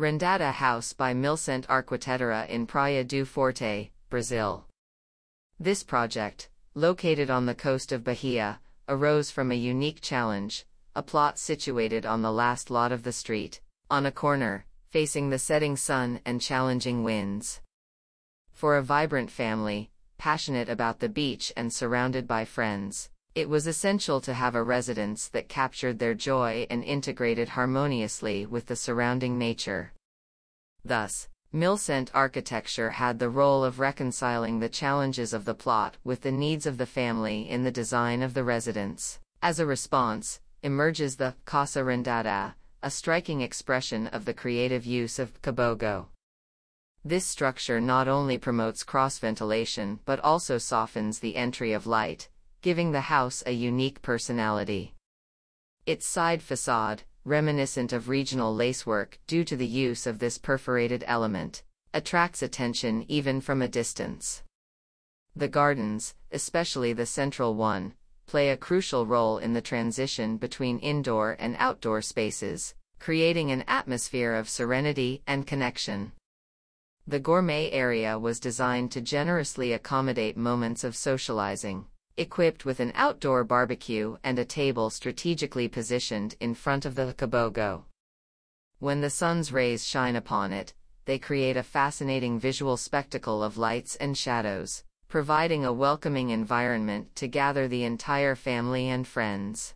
Rendada house by Milcent Arquitetura in Praia do Forte, Brazil. This project, located on the coast of Bahia, arose from a unique challenge, a plot situated on the last lot of the street, on a corner, facing the setting sun and challenging winds. For a vibrant family, passionate about the beach and surrounded by friends, it was essential to have a residence that captured their joy and integrated harmoniously with the surrounding nature. Thus, Milcent Architecture had the role of reconciling the challenges of the plot with the needs of the family in the design of the residence. As a response, emerges the Casa Rendada, a striking expression of the creative use of cabogo. This structure not only promotes cross-ventilation but also softens the entry of light, giving the house a unique personality. Its side facade, reminiscent of regional lacework due to the use of this perforated element, attracts attention even from a distance. The gardens, especially the central one, play a crucial role in the transition between indoor and outdoor spaces, creating an atmosphere of serenity and connection. The gourmet area was designed to generously accommodate moments of socializing, equipped with an outdoor barbecue and a table strategically positioned in front of the cabogo. When the sun's rays shine upon it, they create a fascinating visual spectacle of lights and shadows, providing a welcoming environment to gather the entire family and friends.